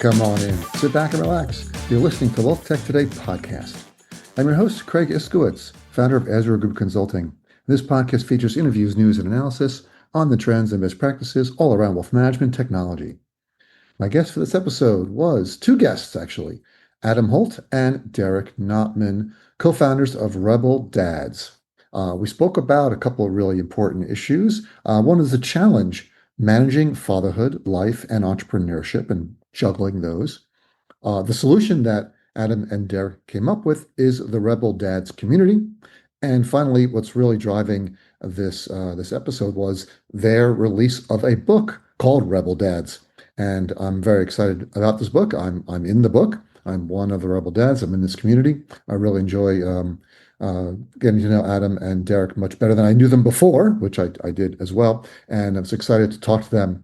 Come on in, sit back and relax. You're listening to WealthTech Today podcast. I'm your host, Craig Iskowitz, founder of Ezra Group Consulting. This podcast features interviews, news, and analysis on the trends and best practices all around wealth management technology. My guest for this episode was two guests, actually, Adam Holt and Derek Notman, co-founders of REBL Dads. We spoke about a couple of really important issues. One is the challenge managing fatherhood, life, and entrepreneurship and juggling those. The solution that Adam and Derek came up with is the REBL Dads community. And finally, what's really driving this episode was their release of a book called REBL Dads. And I'm very excited about this book. I'm in the book. I'm one of the REBL Dads. I'm in this community. I really enjoy getting to know Adam and Derek much better than I knew them before, which I did as well. And I was excited to talk to them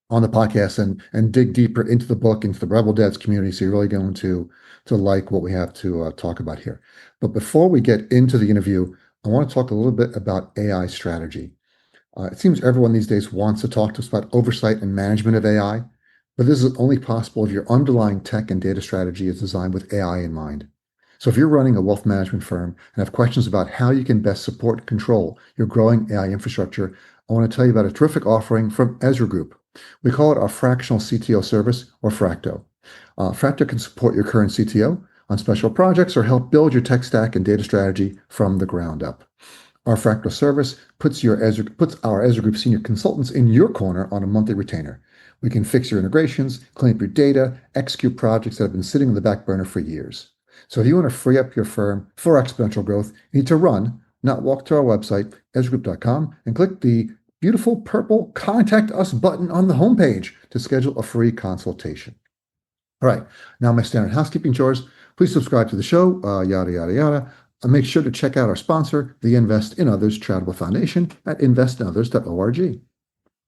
on the podcast and dig deeper into the book, into the REBL Dads community. So you're really going to like what we have to talk about here. But before we get into the interview, I want to talk a little bit about AI strategy. It seems everyone these days wants to talk to us about oversight and management of AI, but this is only possible if your underlying tech and data strategy is designed with AI in mind. So if you're running a wealth management firm and have questions about how you can best support and control your growing AI infrastructure, I want to tell you about a terrific offering from Ezra Group. We call it our fractional CTO service, or Fracto. Fracto can support your current CTO on special projects or help build your tech stack and data strategy from the ground up. Our Fractal service puts our Ezra Group senior consultants in your corner on a monthly retainer. We can fix your integrations, clean up your data, execute projects that have been sitting on the back burner for years. So if you want to free up your firm for exponential growth, you need to run, not walk to our website, ezragroup.com, and click the beautiful purple Contact Us button on the homepage to schedule a free consultation. All right, now my standard housekeeping chores. Please subscribe to the show, yada, yada, yada. And make sure to check out our sponsor, the Invest in Others Charitable Foundation at investinothers.org.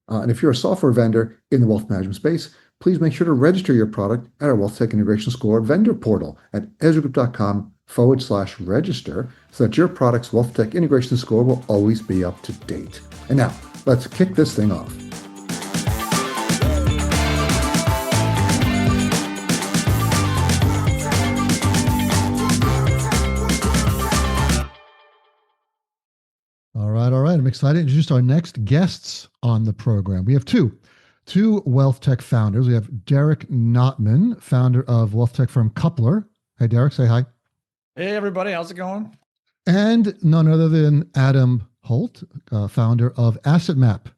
And if you're a software vendor in the wealth management space, please make sure to register your product at our WealthTech Integration Score vendor portal at ezragroup.com/register so that your product's WealthTech integration score will always be up to date. And now, let's kick this thing off. All right. I'm excited to introduce our next guests on the program. We have two WealthTech founders. We have Derek Notman, founder of WealthTech firm Couplr. Hey, Derek, say hi. Hey, everybody. How's it going? And none other than Adam Holt, founder of Asset Map.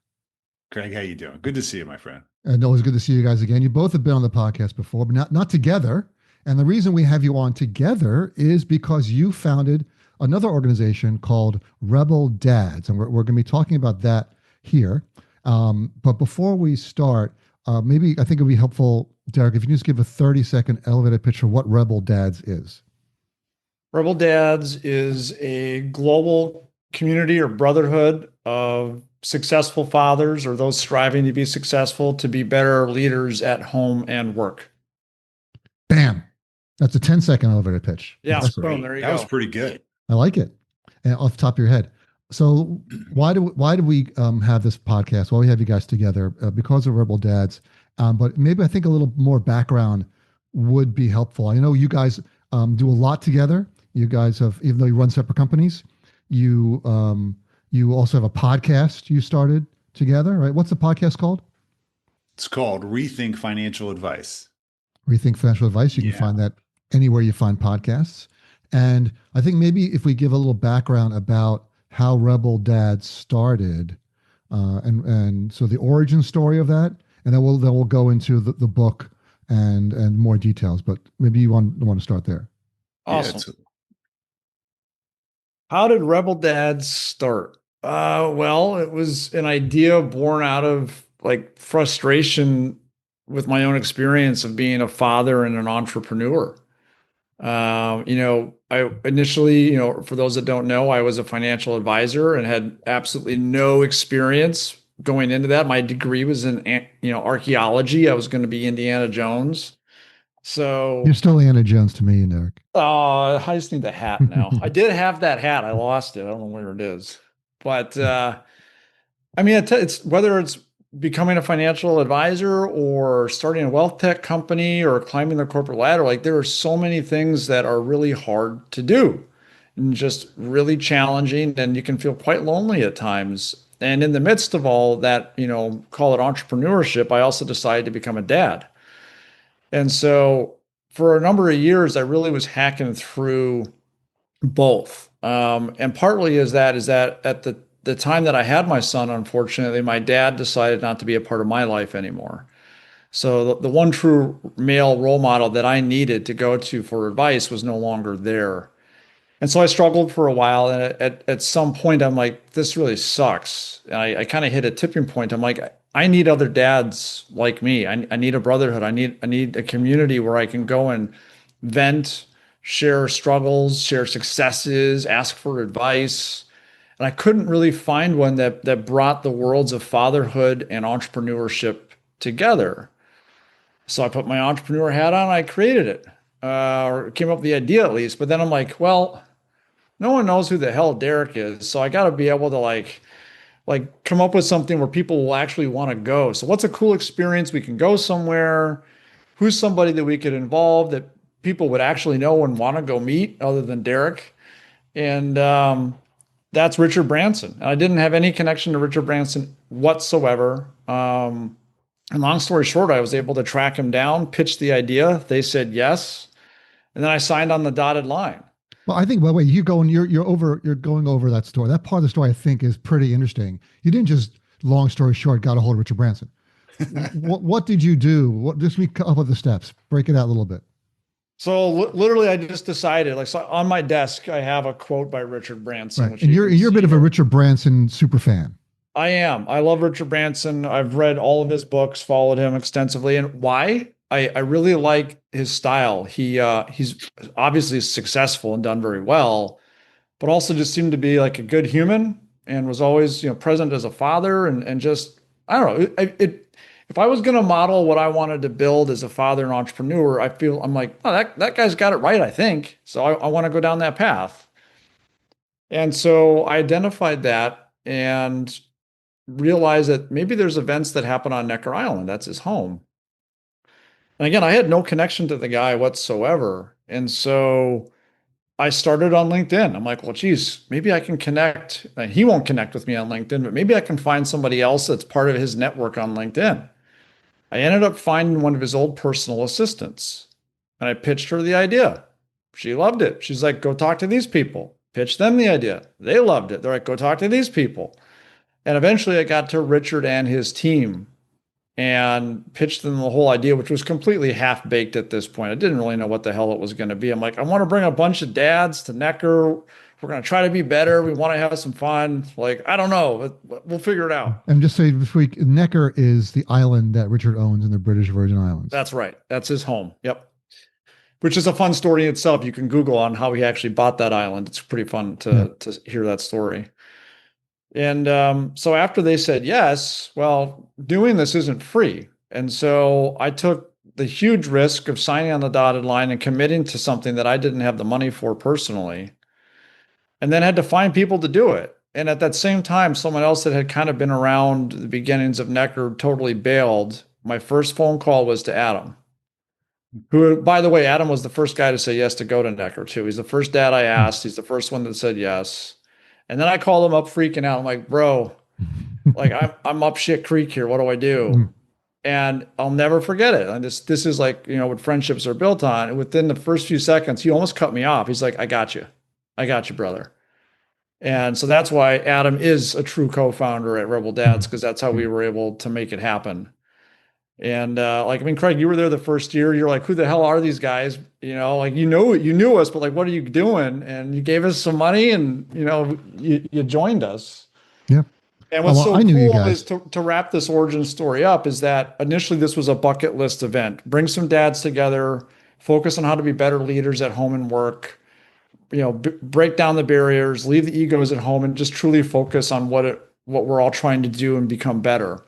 Craig, how you doing? Good to see you, my friend. And always good to see you guys again. You both have been on the podcast before, but not together. And the reason we have you on together is because you founded another organization called REBL Dads. And we're going to be talking about that here. But before we start, maybe I think it would be helpful, Derek, if you can just give a 30-second elevator pitch for what REBL Dads is. REBL Dads is a global community or brotherhood of successful fathers or those striving to be successful to be better leaders at home and work. Bam. That's a 10-second elevator pitch. Yeah, boom, there you go. That was pretty good. I like it. And off the top of your head. So why do we have this podcast? Why we have you guys together? Because of REBL Dads. But maybe I think a little more background would be helpful. I know you guys do a lot together. You guys have, even though you run separate companies, you also have a podcast you started together, right? What's the podcast called? It's called Rethink Financial Advice. Rethink Financial Advice. You can find that anywhere you find podcasts. And I think maybe if we give a little background about how REBL Dads started, and so the origin story of that, and then we'll go into the book and more details. But maybe you want to start there. Awesome. Yeah, how did REBL Dads start? Well, it was an idea born out of like frustration with my own experience of being a father and an entrepreneur. I initially, for those that don't know, I was a financial advisor and had absolutely no experience going into that. My degree was in, archaeology. I was going to be Indiana Jones. So you're still Indiana Jones to me, Derek. I just need the hat now. I did have that hat. I lost it. I don't know where it is, but, it's whether it's becoming a financial advisor or starting a wealth tech company or climbing the corporate ladder, like there are so many things that are really hard to do and just really challenging, and you can feel quite lonely at times. And in the midst of all that, call it entrepreneurship, I also decided to become a dad. And so for a number of years, I really was hacking through both. And partly is that at the time that I had my son, unfortunately, my dad decided not to be a part of my life anymore. So the one true male role model that I needed to go to for advice was no longer there. And so I struggled for a while. And at some point, I'm like, this really sucks. And I kind of hit a tipping point. I'm like, I need other dads like me. I need a brotherhood. I need a community where I can go and vent, share struggles, share successes, ask for advice. And I couldn't really find one that brought the worlds of fatherhood and entrepreneurship together. So I put my entrepreneur hat on, I created it, or came up with the idea at least. But then I'm like, well, no one knows who the hell Derek is. So I got to be able to like come up with something where people will actually want to go. So what's a cool experience? We can go somewhere. Who's somebody that we could involve that people would actually know and want to go meet other than Derek? And that's Richard Branson. And I didn't have any connection to Richard Branson whatsoever. And long story short, I was able to track him down, pitch the idea. They said yes. And then I signed on the dotted line. Well, I think, by the way, you're going over that story. That part of the story, I think, is pretty interesting. You didn't just, long story short, got a hold of Richard Branson. What did you do? Just me up with the steps. Break it out a little bit. So literally, I just decided, like, so on my desk, I have a quote by Richard Branson. Right. Which And you're a bit of a Richard Branson super fan. I am. I love Richard Branson. I've read all of his books, followed him extensively. And why? I really like his style. He's obviously successful and done very well, but also just seemed to be like a good human and was always, present as a father and just, I don't know. If I was going to model what I wanted to build as a father and entrepreneur, I'm like, oh, that guy's got it right, I think. So I want to go down that path. And so I identified that and realized that maybe there's events that happen on Necker Island. That's his home. And again, I had no connection to the guy whatsoever. And so I started on LinkedIn. I'm like, well, geez, maybe I can connect. He won't connect with me on LinkedIn, but maybe I can find somebody else that's part of his network on LinkedIn. I ended up finding one of his old personal assistants and I pitched her the idea. She loved it. She's like, go talk to these people. Pitch them the idea. They loved it. They're like, go talk to these people. And eventually I got to Richard and his team and pitched them the whole idea, which was completely half-baked at this point. I didn't really know what the hell it was going to be. I'm like, I want to bring a bunch of dads to Necker. We're going to try to be better. We want to have some fun. Like, I don't know. We'll figure it out. And just say this week, Necker is the island that Richard owns in the British Virgin Islands. That's right. That's his home. Yep. Which is a fun story in itself. You can Google on how he actually bought that island. It's pretty fun to hear that story. And so after they said yes, well, doing this isn't free. And so I took the huge risk of signing on the dotted line and committing to something that I didn't have the money for personally, and then had to find people to do it. And at that same time, someone else that had kind of been around the beginnings of Necker totally bailed. My first phone call was to Adam, who, by the way, Adam was the first guy to say yes to go to Necker too. He's the first dad I asked. He's the first one that said yes. And then I called him up freaking out. I'm like, bro, like I'm up shit creek here. What do I do? And I'll never forget it. And this is like, what friendships are built on. And within the first few seconds, he almost cut me off. He's like, I got you, brother. And so that's why Adam is a true co-founder at REBL Dads, because that's how we were able to make it happen. And Craig, you were there the first year. You're like, who the hell are these guys? You knew us, but like, what are you doing? And you gave us some money, and you joined us. Yeah. And what's so cool is to wrap this origin story up is that initially this was a bucket list event. Bring some dads together, focus on how to be better leaders at home and work. Break down the barriers, leave the egos at home, and just truly focus on what we're all trying to do and become better.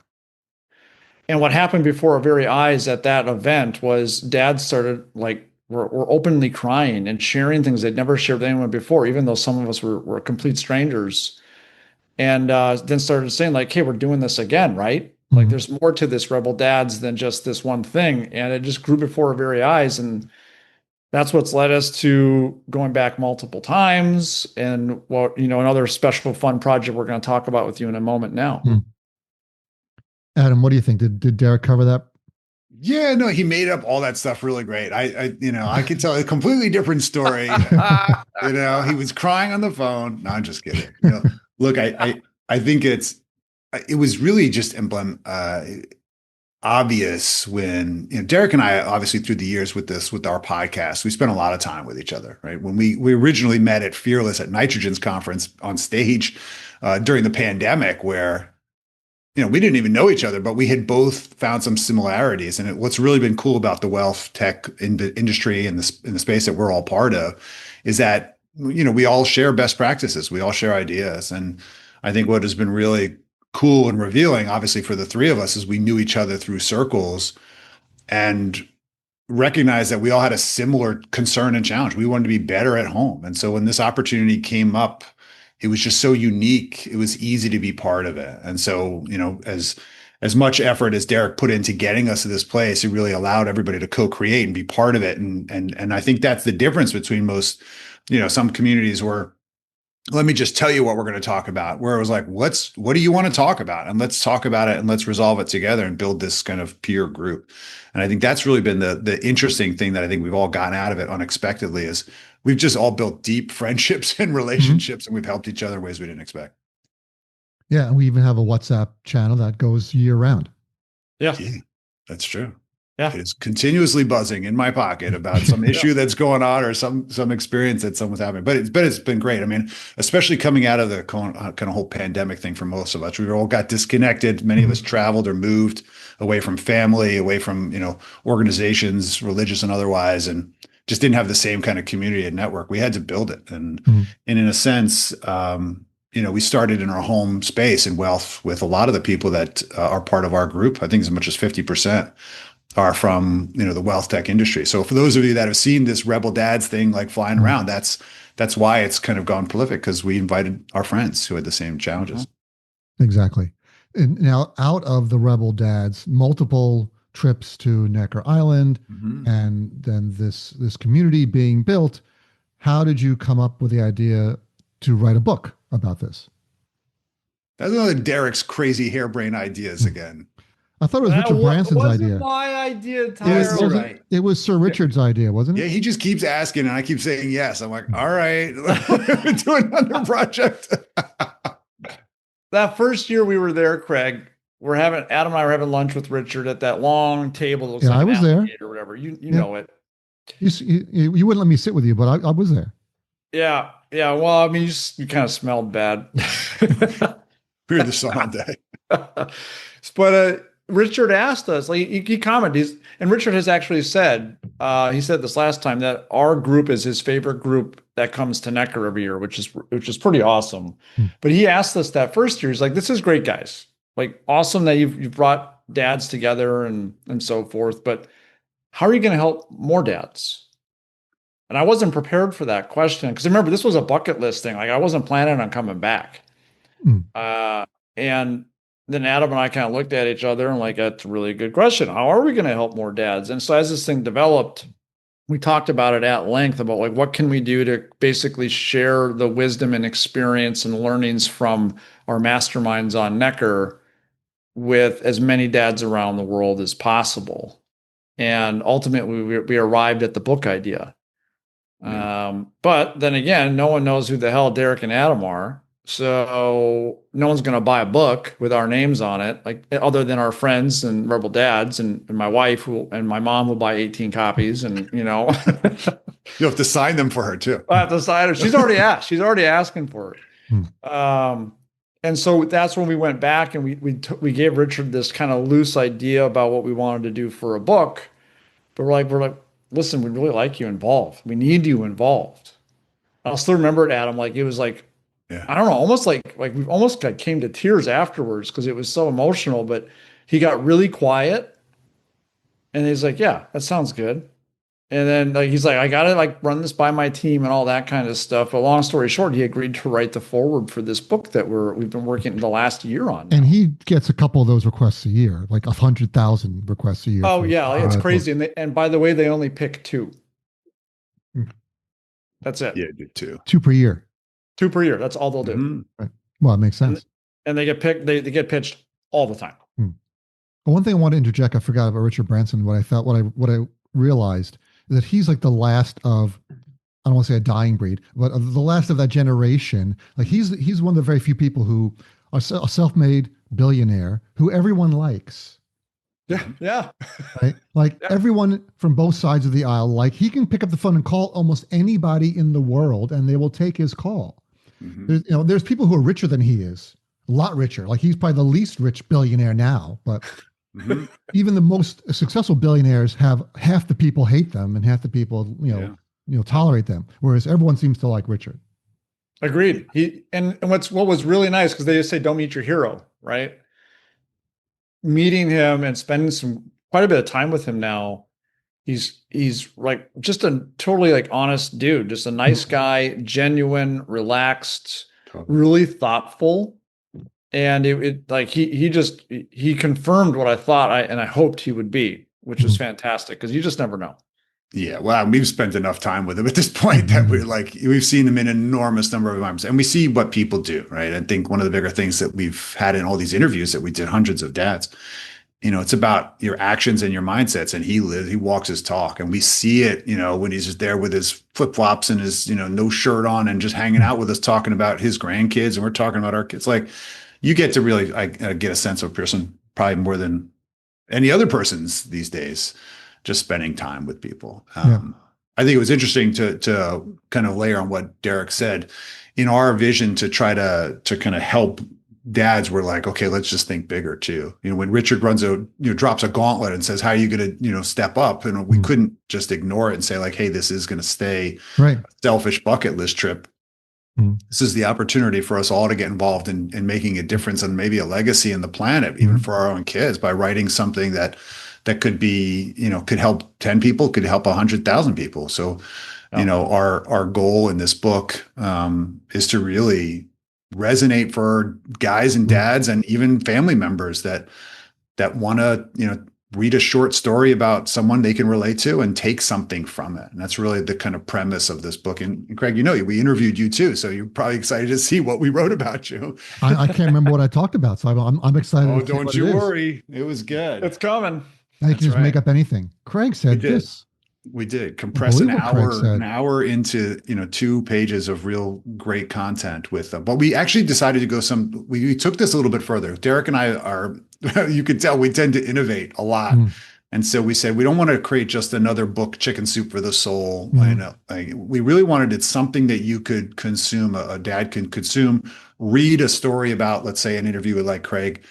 And what happened before our very eyes at that event was dads started were openly crying and sharing things they'd never shared with anyone before, even though some of us were complete strangers. And then started saying like, hey, we're doing this again, right? Like there's more to this REBL Dads than just this one thing. And it just grew before our very eyes. And that's what's led us to going back multiple times. And another special fun project we're going to talk about with you in a moment now. Adam, what do you think? Did Derek cover that? Yeah, no, he made up all that stuff really great. I could tell a completely different story. He was crying on the phone. No, I'm just kidding. Look, I think it was really just obvious when Derek and I, obviously through the years with our podcast, we spent a lot of time with each other, right? When we originally met at Fearless at Nitrogen's conference on stage during the pandemic, where we didn't even know each other, but we had both found some similarities. And what's really been cool about the wealth tech industry and in the space that we're all part of is that we all share best practices, we all share ideas, and I think what has been really cool and revealing, obviously, for the three of us, is we knew each other through circles and recognized that we all had a similar concern and challenge. We wanted to be better at home. And so when this opportunity came up, it was just so unique. It was easy to be part of it. And so, as much effort as Derek put into getting us to this place, it really allowed everybody to co-create and be part of it. And I think that's the difference between most, some communities where, let me just tell you what we're going to talk about, where it was like, what do you want to talk about? And let's talk about it and let's resolve it together and build this kind of peer group. And I think that's really been the interesting thing that I think we've all gotten out of it unexpectedly is we've just all built deep friendships and relationships, and we've helped each other in ways we didn't expect. Yeah. And we even have a WhatsApp channel that goes year round. Yeah, that's true. Yeah. It's continuously buzzing in my pocket about some issue that's going on or some experience that someone's having. But it's been great. I mean, especially coming out of the kind of whole pandemic thing for most of us, we all got disconnected. Many of us traveled or moved away from family, away from, organizations, religious and otherwise, and just didn't have the same kind of community and network. We had to build it. And in a sense, we started in our home space in wealth with a lot of the people that are part of our group. I think as much as 50% are from, the WealthTech industry. So for those of you that have seen this REBL Dads thing like flying around, that's why it's kind of gone prolific, because we invited our friends who had the same challenges. Exactly. And now out of the REBL Dads, multiple trips to Necker Island, and then this community being built, how did you come up with the idea to write a book about this? That's another Derek's crazy harebrained ideas again. I thought it was Richard Branson's idea. My idea entirely. It was Sir Richard's idea, wasn't it? Yeah, he just keeps asking, and I keep saying yes. I'm like, all right, do another project. That first year we were there, Craig, Adam and I were having lunch with Richard at that long table. That looks like I was there, or whatever. You know it. You wouldn't let me sit with you, but I was there. Yeah. Well, I mean, you kind of smelled bad. We were the sun all day. But Richard asked us, like he commented, and Richard has actually said, he said this last time, that our group is his favorite group that comes to Necker every year, which is pretty awesome. But he asked us that first year, he's like, this is great, guys. Like, awesome that you've brought dads together and so forth, but how are you going to help more dads? And I wasn't prepared for that question, because remember, this was a bucket list thing. Like, I wasn't planning on coming back. And then Adam and I kind of looked at each other and like, that's a really good question. How are we going to help more dads? And so as this thing developed, we talked about it at length about like, what can we do to basically share the wisdom and experience and learnings from our masterminds on Necker with as many dads around the world as possible. And ultimately we arrived at the book idea. But then again, no one knows who the hell Derek and Adam are. So no one's going to buy a book with our names on it, like other than our friends and REBL Dads and my wife and my mom will buy 18 copies. And, you have to sign them for her too. I have to sign her. She's already asked. She's already asking for it. And so that's when we went back and we gave Richard this kind of loose idea about what we wanted to do for a book. But we're like, listen, we really like you involved. We need you involved. I'll still remember it, Adam. Like, it was like, I don't know, almost like we almost came to tears afterwards because it was so emotional, but he got really quiet and he's like, yeah, that sounds good. And then like he's like, I gotta like run this by my team and all that kind of stuff. But long story short, he agreed to write the foreword for this book that we've been working the last year on now. And he gets a couple of those requests a year, like 100,000 requests a year. Oh yeah, for it's that crazy. book. And by the way, they only pick two. Hmm. That's it. Yeah, I do too. 2 per year. Two per year. That's all they'll do. Mhm. Right. Well, it makes sense. And they get picked. They get pitched all the time. But one thing I want to interject, I forgot about Richard Branson. What I realized is that he's like the last of, I don't want to say a dying breed, but of the last of that generation. Like he's one of the very few people who are a self-made billionaire who everyone likes. Yeah, yeah. Right? Like Yeah. everyone from both sides of the aisle, like he can pick up the phone and call almost anybody in the world and they will take his call. Mhm. There's people who are richer than he is, a lot richer. Like he's probably the least rich billionaire now, but Mhm. even the most successful billionaires have half the people hate them and half the people, tolerate them. Whereas everyone seems to like Richard. Agreed. What was really nice, because they just say don't meet your hero, right? Meeting him and spending quite a bit of time with him now. He's like just a totally like honest dude, just a nice guy, genuine, relaxed, Totally. really thoughtful. And it like he confirmed what I thought I hoped he would be, which was fantastic, because you just never know. Yeah, well, we've spent enough time with him at this point that we've seen him in an enormous number of times, and we see what people do, right? I think one of the bigger things that we've had in all these interviews that we did, hundreds of dads, it's about your actions and your mindsets, and he walks his talk, and we see it, when he's just there with his flip flops and his, no shirt on and just hanging out with us, talking about his grandkids, and we're talking about our kids. Like, you get to really get a sense of a person probably more than any other person's these days, just spending time with people. I think it was interesting to kind of layer on what Derek said. In our vision to try to kind of help dads, we're like, okay, let's just think bigger too. When Richard drops a gauntlet and says, how are you going to, step up? And we couldn't just ignore it and say like, hey, this is going to stay right. a selfish bucket list trip. This is the opportunity for us all to get involved in making a difference and maybe a legacy in the planet, even for our own kids, by writing something that could be, could help 10 people, could help 100,000 people. So, our goal in this book is to really resonate for guys and dads and even family members that want to, read a short story about someone they can relate to and take something from it. And that's really the kind of premise of this book. And Craig, we interviewed you too, so you're probably excited to see what we wrote about you. I can't remember what I talked about, so I'm excited. Oh, don't you worry. It was good. It's coming. I can just make up anything. Craig said this. We did compress an hour into 2 pages of real great content with them. But we actually decided to go we took this a little bit further. Derek and I are, you can tell we tend to innovate a lot. And so we said, we don't want to create just another book, Chicken Soup for the Soul. We really wanted it something that you could consume, a dad can consume, read a story about, let's say, an interview with like Craig,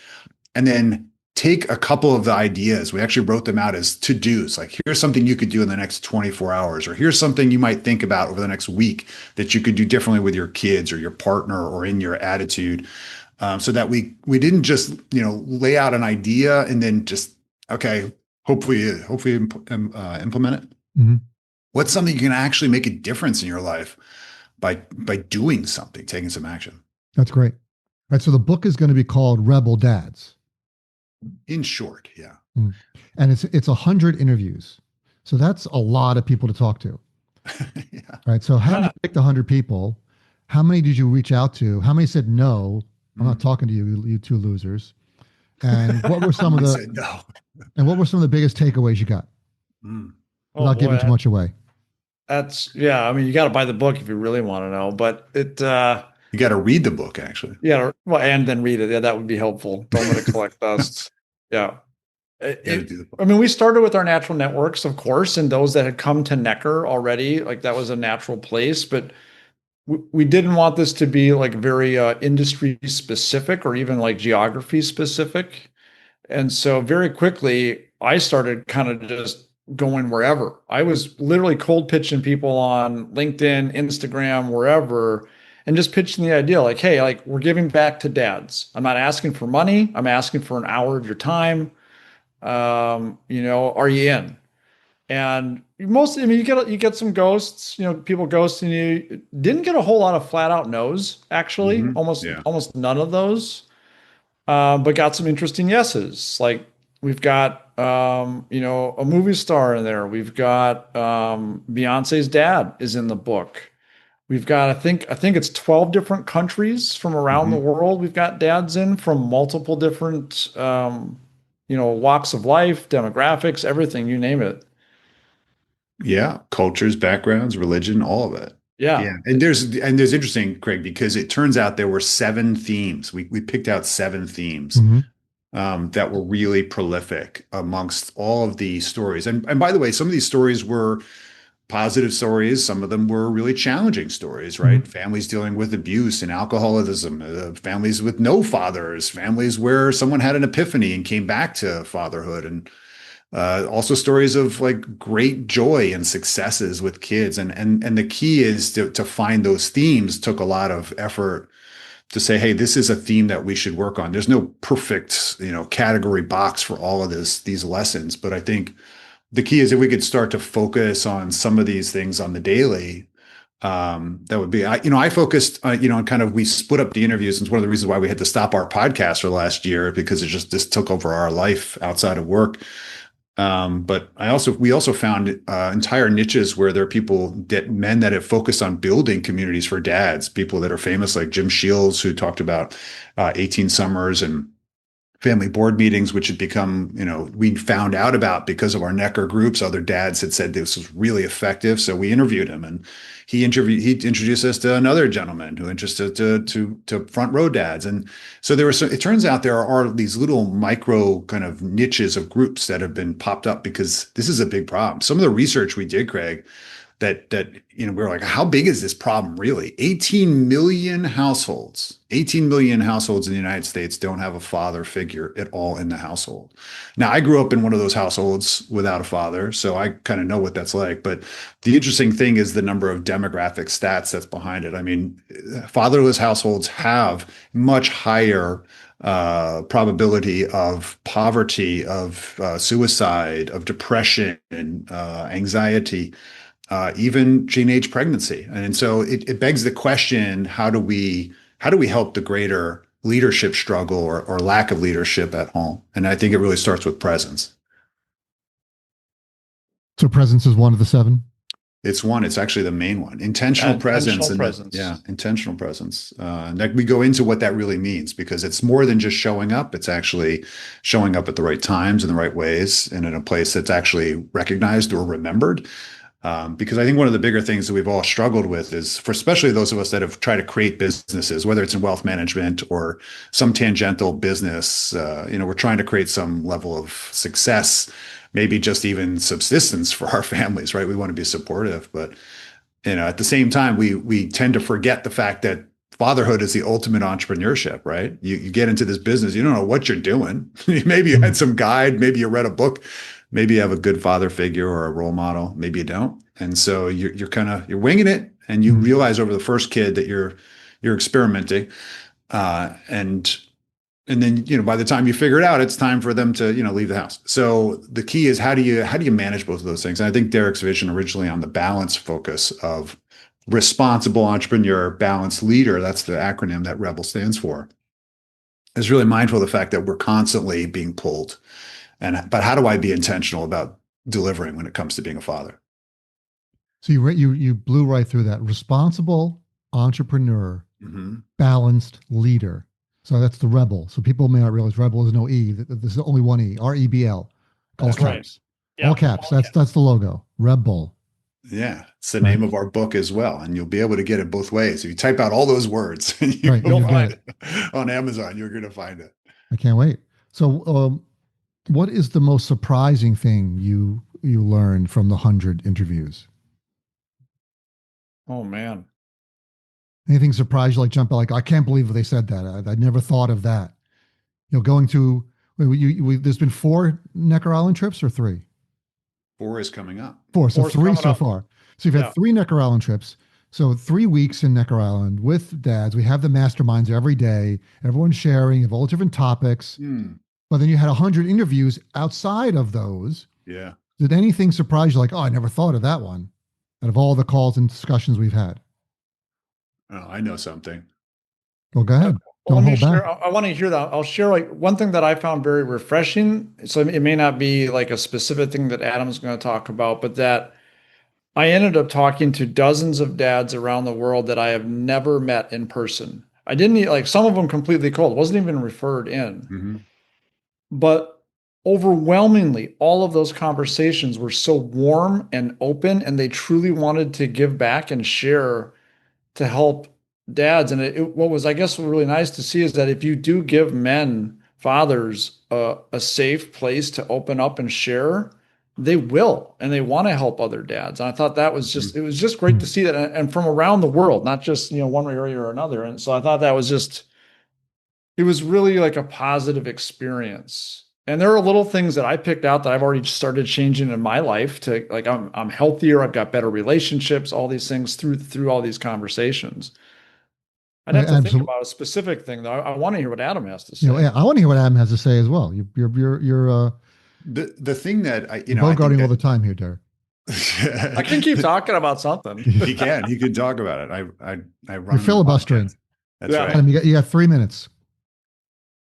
and then take a couple of the ideas. We actually wrote them out as to-dos. Like, here's something you could do in the next 24 hours, or here's something you might think about over the next week that you could do differently with your kids or your partner or in your attitude. So that we didn't just, lay out an idea and then just, okay, hopefully implement it. What's something you can actually make a difference in your life by doing something, taking some action? That's great. All right. So the book is going to be called REBL Dads. In short, yeah. And it's 100 interviews. So that's a lot of people to talk to. Yeah. Right. So how did you pick the 100 people? How many did you reach out to? How many said no? I'm not talking to you, you two losers. And what were some of the no. And what were some of the biggest takeaways you got? Without giving too much away. I mean, you got to buy the book if you really want to know, but you got to read the book, actually. Yeah, well, and then read it. Yeah, that would be helpful. Don't let it collect dust. Yeah. I mean, we started with our natural networks, of course, and those that had come to Necker already, like that was a natural place. But we didn't want this to be like very industry specific or even like geography specific. And so very quickly, I started kind of just going wherever. I was literally cold pitching people on LinkedIn, Instagram, wherever, and just pitching the idea like, hey, like we're giving back to dads. I'm not asking for money. I'm asking for an hour of your time. Are you in? And mostly, I mean, you get some ghosts, people ghosting you. Didn't get a whole lot of flat out no's, actually. Yeah. Almost none of those. But got some interesting yeses. Like we've got a movie star in there. We've got Beyonce's dad is in the book. We've got I think it's 12 different countries from around the world. We've got dads in from multiple different walks of life, demographics, everything, you name it. Yeah. Cultures, backgrounds, religion, all of it. Yeah. Yeah. And there's interesting, Craig, because it turns out there were 7 themes. We picked out 7 themes that were really prolific amongst all of the stories. And by the way, some of these stories were positive stories. Some of them were really challenging stories, right? Families dealing with abuse and alcoholism, families with no fathers, families where someone had an epiphany and came back to fatherhood, and also stories of like great joy and successes with kids. And the key is to find those themes. Took a lot of effort to say, hey, this is a theme that we should work on. There's no perfect, category box for all of these lessons, but I think the key is if we could start to focus on some of these things on the daily, that would be, I focused, on kind of, we split up the interviews. And it's one of the reasons why we had to stop our podcast for last year, because this took over our life outside of work. But we also found entire niches where there are men that have focused on building communities for dads, people that are famous like Jim Shields, who talked about 18 summers and family board meetings, which had become, we found out about because of our Necker groups. Other dads had said this was really effective. So we interviewed him, and he introduced us to another gentleman who interested to front row dads. And so it turns out there are these little micro kind of niches of groups that have been popped up because this is a big problem. Some of the research we did, Craig, that we were like, how big is this problem really? 18 million households in the United States don't have a father figure at all in the household. Now, I grew up in one of those households without a father, so I kind of know what that's like. But the interesting thing is the number of demographic stats that's behind it. I mean, fatherless households have much higher probability of poverty, of suicide, of depression, anxiety, even teenage pregnancy. And so it begs the question, how do we help the greater leadership struggle or lack of leadership at home? And I think it really starts with presence. So presence is one of the 7? It's actually the main one. Intentional presence. Intentional presence. And we go into what that really means, because it's more than just showing up. It's actually showing up at the right times in the right ways and in a place that's actually recognized or remembered. Because I think one of the bigger things that we've all struggled with is, for especially those of us that have tried to create businesses, whether it's in wealth management or some tangential business, we're trying to create some level of success, maybe just even subsistence for our families, right? We want to be supportive, but at the same time, we tend to forget the fact that fatherhood is the ultimate entrepreneurship, right? You get into this business, you don't know what you're doing. Maybe you had some guide, maybe you read a book. Maybe you have a good father figure or a role model. Maybe you don't. And so you're winging it, and you realize over the first kid that you're experimenting. And then, by the time you figure it out, it's time for them to, leave the house. So the key is, how do you manage both of those things? And I think Derek's vision originally on the balance focus of responsible entrepreneur, balanced leader, that's the acronym that REBL stands for, is really mindful of the fact that we're constantly being pulled. But how do I be intentional about delivering when it comes to being a father? So you blew right through that. Responsible entrepreneur, balanced leader. So that's the REBL. So people may not realize REBL is no E. There's only one E. REBL. All caps. Right. Yeah, all caps. That's the logo. REBL. Yeah, it's the name of our book as well, and you'll be able to get it both ways. If you type out all those words, you'll find it on Amazon. You're going to find it. I can't wait. So, what is the most surprising thing you learned from the 100 interviews? Oh man. Anything surprised you, like jump out, like, I can't believe they said that. I never thought of that. Going to, there's been 4 Necker Island trips or 3? 4 is coming up. 4, so 3 so far. So you've had 3 Necker Island trips. So 3 weeks in Necker Island with dads. We have the masterminds every day. Everyone's sharing of all different topics. But then you had 100 interviews outside of those. Yeah. Did anything surprise you? Like, oh, I never thought of that one out of all the calls and discussions we've had. Oh, I know something. Well, go ahead. Well, Don't let me hold back. share. I want to hear that. I'll share like one thing that I found very refreshing. So it may not be like a specific thing that Adam's going to talk about, but that I ended up talking to dozens of dads around the world that I have never met in person. I didn't like some of them completely cold, wasn't even referred in. Mm-hmm. But overwhelmingly, all of those conversations were so warm and open, and they truly wanted to give back and share to help dads. And what was, I guess, really nice to see is that if you do give men, fathers, a safe place to open up and share, they will, and they want to help other dads. And I thought that was just, it was just great to see that, and from around the world, not just, one area or another. And so I thought that was just, it was really like a positive experience. And there are little things that I picked out that I've already started changing in my life to like I'm healthier, I've got better relationships, all these things through all these conversations. I'd have to think about a specific thing though. I want to hear what Adam has to say. Yeah, I want to hear what Adam has to say as well. You're The thing that I bogarting all the time here, Derek. I can keep talking about something. He can talk about it. I run. You're filibustering. That's right. Adam, you got 3 minutes.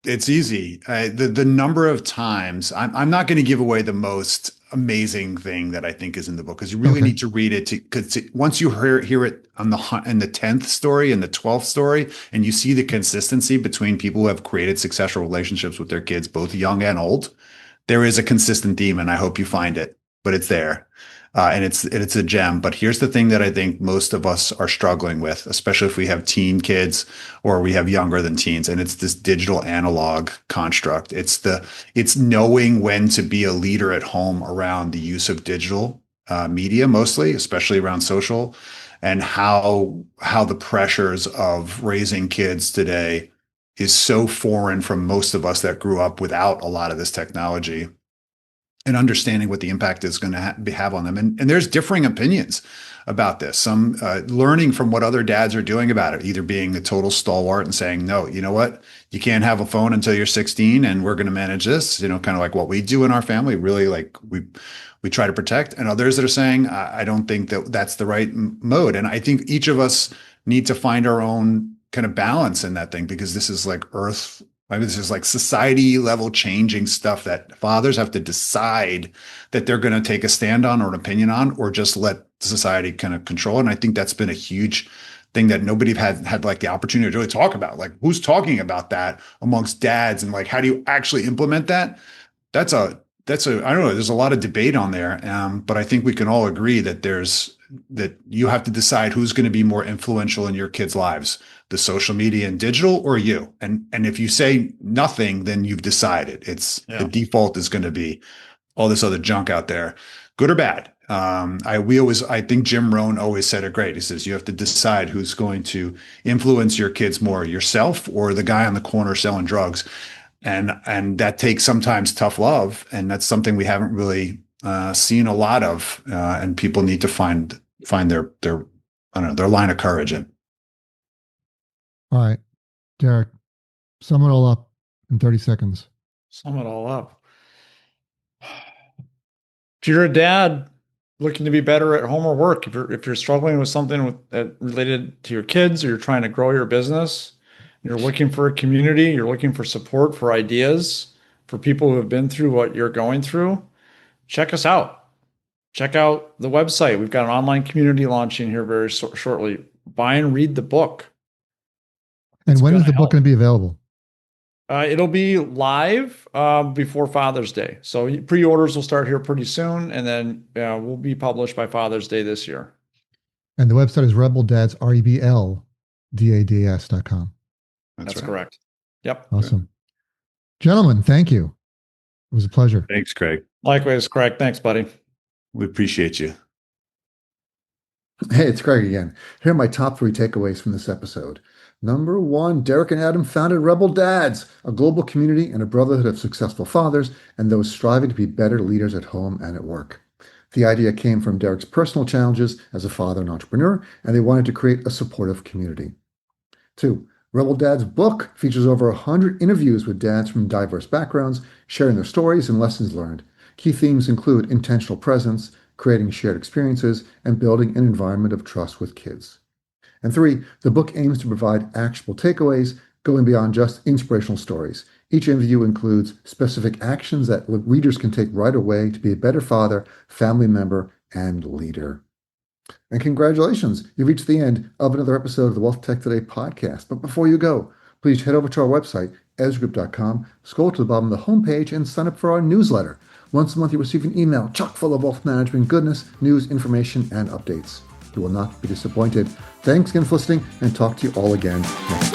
It's easy. The number of times I'm not going to give away the most amazing thing that I think is in the book because you really need to read it because once you hear it in the 10th story and the 12th story and you see the consistency between people who have created successful relationships with their kids, both young and old, there is a consistent theme, and I hope you find it. But it's there. And it's a gem. But here's the thing that I think most of us are struggling with, especially if we have teen kids or we have younger than teens. And it's this digital analog construct. It's knowing when to be a leader at home around the use of digital media, mostly, especially around social, and how the pressures of raising kids today is so foreign from most of us that grew up without a lot of this technology. And understanding what the impact is going to have on them. And there's differing opinions about this. Some learning from what other dads are doing about it, either being the total stalwart and saying, no, you know what? You can't have a phone until you're 16 and we're going to manage this, kind of like what we do in our family, really like we try to protect. And others that are saying, I don't think that that's the right mode. And I think each of us need to find our own kind of balance in that thing because this is like this is like society level changing stuff that fathers have to decide that they're going to take a stand on or an opinion on, or just let society kind of control. And I think that's been a huge thing that nobody had like the opportunity to really talk about. Like who's talking about that amongst dads and like, how do you actually implement that? That's a, I don't know. There's a lot of debate on there. But I think we can all agree that that you have to decide who's going to be more influential in your kids' lives, the social media and digital or you. And if you say nothing, then you've decided the default is going to be all this other junk out there, good or bad. I think Jim Rohn always said it great. He says, you have to decide who's going to influence your kids more, yourself or the guy on the corner selling drugs. And that takes sometimes tough love. And that's something we haven't really seen a lot of. And people need to find their line of courage in. All right, Derek, sum it all up in 30 seconds. Sum it all up. If you're a dad looking to be better at home or work, if you're struggling with something related to your kids, or you're trying to grow your business, you're looking for a community, you're looking for support, for ideas, for people who have been through what you're going through, check us out. Check out the website. We've got an online community launching here very shortly. Buy and read the book. And when is the book going to be available? It'll be live before Father's Day. So pre-orders will start here pretty soon, and then we'll be published by Father's Day this year. And the website is REBL Dads, REBLDADS.com. That's right. Correct. Yep. Awesome. Gentlemen, thank you. It was a pleasure. Thanks, Craig. Likewise, Craig. Thanks, buddy. We appreciate you. Hey, it's Craig again. Here are my top 3 takeaways from this episode. Number 1, Derek and Adam founded REBL Dads, a global community and a brotherhood of successful fathers and those striving to be better leaders at home and at work. The idea came from Derek's personal challenges as a father and entrepreneur, and they wanted to create a supportive community. 2, REBL Dads' book features over 100 interviews with dads from diverse backgrounds, sharing their stories and lessons learned. Key themes include intentional presence, creating shared experiences, and building an environment of trust with kids. And 3, the book aims to provide actionable takeaways, going beyond just inspirational stories. Each interview includes specific actions that readers can take right away to be a better father, family member, and leader. And congratulations, you've reached the end of another episode of the WealthTech Today podcast. But before you go, please head over to our website, ezragroup.com, scroll to the bottom of the homepage, and sign up for our newsletter. Once a month, you receive an email chock full of wealth management goodness, news, information, and updates. You will not be disappointed. Thanks again for listening, and talk to you all again next time.